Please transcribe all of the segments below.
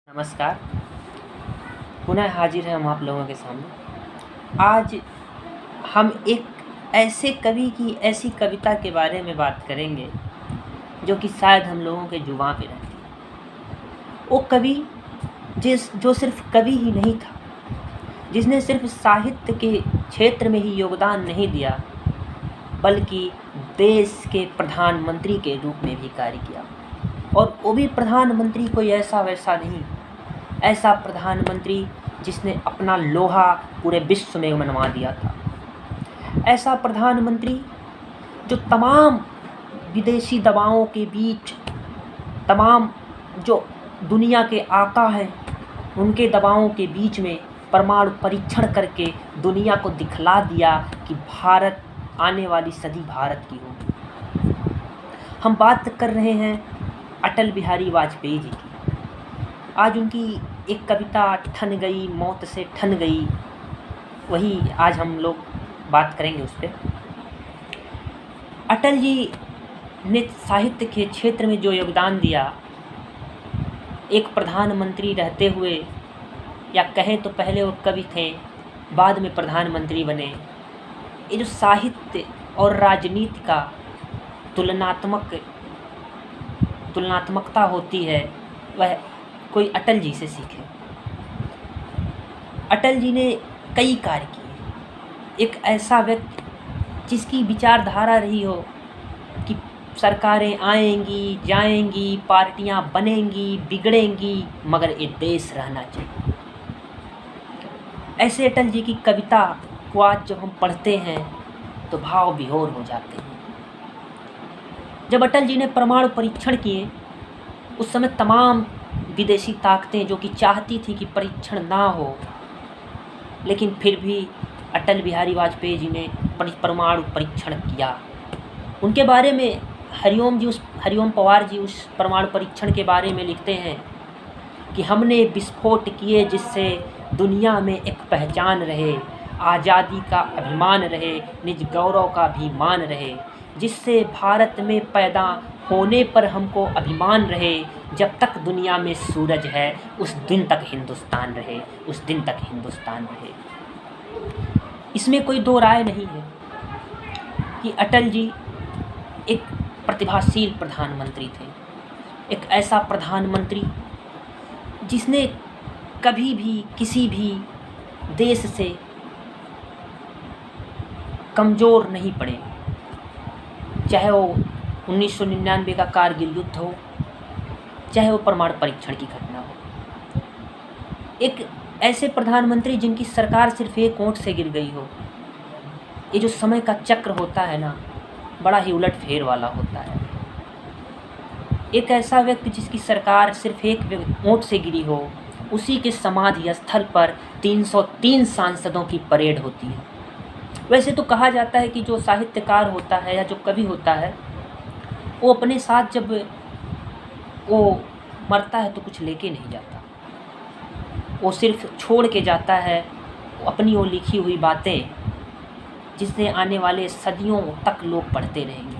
नमस्कार। पुनः हाजिर हैं हम आप लोगों के सामने। आज हम एक ऐसे कवि की ऐसी कविता के बारे में बात करेंगे जो कि शायद हम लोगों के जुबां पे रहती है। वो कवि जो सिर्फ कवि ही नहीं था, जिसने सिर्फ साहित्य के क्षेत्र में ही योगदान नहीं दिया बल्कि देश के प्रधानमंत्री के रूप में भी कार्य किया। और वो भी प्रधानमंत्री कोई ऐसा वैसा नहीं, ऐसा प्रधानमंत्री जिसने अपना लोहा पूरे विश्व में मनवा दिया था। ऐसा प्रधानमंत्री जो तमाम विदेशी दबावों के बीच, तमाम जो दुनिया के आका हैं उनके दबावों के बीच में परमाणु परीक्षण करके दुनिया को दिखला दिया कि भारत आने वाली सदी भारत की होगी। हम बात कर रहे हैं अटल बिहारी वाजपेयी जी की। आज उनकी एक कविता ठन गई मौत से ठन गई, वही आज हम लोग बात करेंगे उस पर। अटल जी ने साहित्य के क्षेत्र में जो योगदान दिया, एक प्रधानमंत्री रहते हुए, या कहें तो पहले वो कवि थे बाद में प्रधानमंत्री बने। ये जो साहित्य और राजनीति का तुलनात्मकता होती है वह कोई अटल जी से सीखे। अटल जी ने कई कार्य किए। एक ऐसा व्यक्ति जिसकी विचारधारा रही हो कि सरकारें आएंगी जाएंगी, पार्टियां बनेंगी बिगड़ेंगी, मगर ये देश रहना चाहिए। ऐसे अटल जी की कविता को आज जब हम पढ़ते हैं तो भाव विभोर हो जाते हैं। जब अटल जी ने परमाणु परीक्षण किए उस समय तमाम विदेशी ताकतें जो कि चाहती थी कि परीक्षण ना हो, लेकिन फिर भी अटल बिहारी वाजपेयी जी ने परमाणु परीक्षण किया। उनके बारे में हरिओम पवार जी उस परमाणु परीक्षण के बारे में लिखते हैं कि हमने विस्फोट किए जिससे दुनिया में एक पहचान रहे, आज़ादी का अभिमान रहे, निज गौरव का भी मान रहे, जिससे भारत में पैदा होने पर हमको अभिमान रहे। जब तक दुनिया में सूरज है उस दिन तक हिंदुस्तान रहे, उस दिन तक हिंदुस्तान रहे। इसमें कोई दो राय नहीं है कि अटल जी एक प्रतिभाशील प्रधानमंत्री थे। एक ऐसा प्रधानमंत्री जिसने कभी भी किसी भी देश से कमज़ोर नहीं पड़े, चाहे वो 1999 का कारगिल युद्ध हो, चाहे वो परमाणु परीक्षण की घटना हो। एक ऐसे प्रधानमंत्री जिनकी सरकार सिर्फ एक वोट से गिर गई हो। ये जो समय का चक्र होता है ना, बड़ा ही उलट फेर वाला होता है। एक ऐसा व्यक्ति जिसकी सरकार सिर्फ एक वोट से गिरी हो, उसी के समाधि स्थल पर 303 सांसदों की परेड होती है। वैसे तो कहा जाता है कि जो साहित्यकार होता है या जो कवि होता है वो अपने साथ जब वो मरता है तो कुछ लेके नहीं जाता, वो सिर्फ छोड़ के जाता है अपनी वो लिखी हुई बातें, जिससे आने वाले सदियों तक लोग पढ़ते रहेंगे।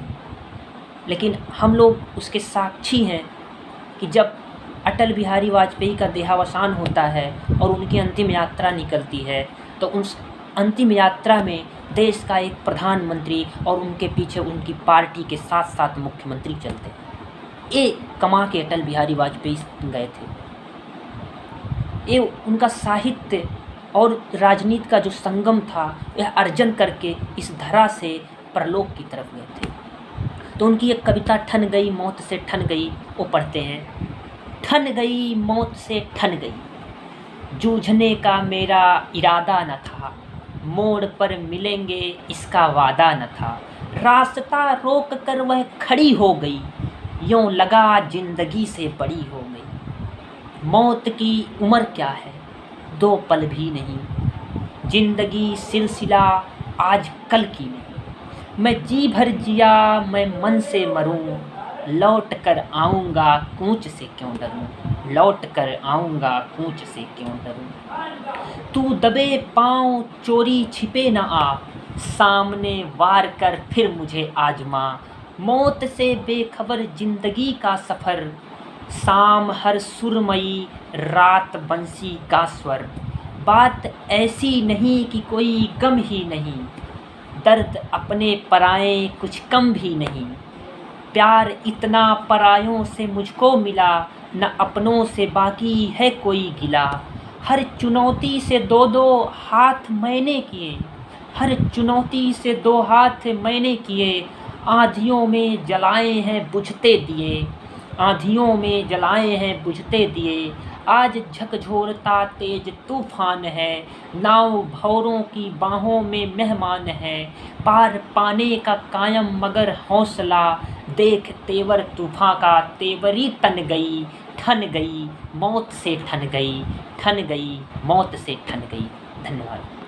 लेकिन हम लोग उसके साक्षी हैं कि जब अटल बिहारी वाजपेयी का देहावसान होता है और उनकी अंतिम यात्रा निकलती है तो उस अंतिम यात्रा में देश का एक प्रधानमंत्री और उनके पीछे उनकी पार्टी के साथ साथ मुख्यमंत्री चलते हैं। ये कमा के अटल बिहारी वाजपेयी गए थे। ये उनका साहित्य और राजनीति का जो संगम था यह अर्जन करके इस धरा से परलोक की तरफ गए थे। तो उनकी एक कविता ठन गई मौत से ठन गई, वो पढ़ते हैं। ठन गई मौत से ठन गई, जूझने का मेरा इरादा न था, मोड़ पर मिलेंगे इसका वादा न था, रास्ता रोक कर वह खड़ी हो गई, यूं लगा जिंदगी से बड़ी हो गई। मौत की उम्र क्या है, 2 पल भी नहीं, जिंदगी सिलसिला आज कल की नहीं। मैं जी भर जिया मैं मन से मरूं, लौट कर आऊँगा कूच से क्यों डरूं, लौट कर आऊँगा कूच से क्यों डरूं। तू दबे पाँव चोरी छिपे न आ, सामने वार कर फिर मुझे आजमा, मौत से बेखबर जिंदगी का सफ़र, शाम हर सुरमई रात बंसी का स्वर। बात ऐसी नहीं कि कोई गम ही नहीं, दर्द अपने पराए कुछ कम भी नहीं। प्यार इतना परायों से मुझको मिला, न अपनों से बाकी है कोई गिला। हर चुनौती से दो दो हाथ मैंने किए, हर चुनौती से दो हाथ मैंने किए। आँधियों में जलाए हैं बुझते दिए, आँधियों में जलाए हैं बुझते दिए। आज झकझोरता तेज तूफान है, नाव भंवरों की बाहों में मेहमान है। पार पाने का कायम मगर हौसला, देख तेवर तूफान का तेवरी तन गई। ठन गई मौत से ठन गई, ठन गई मौत से ठन गई। धन्यवाद।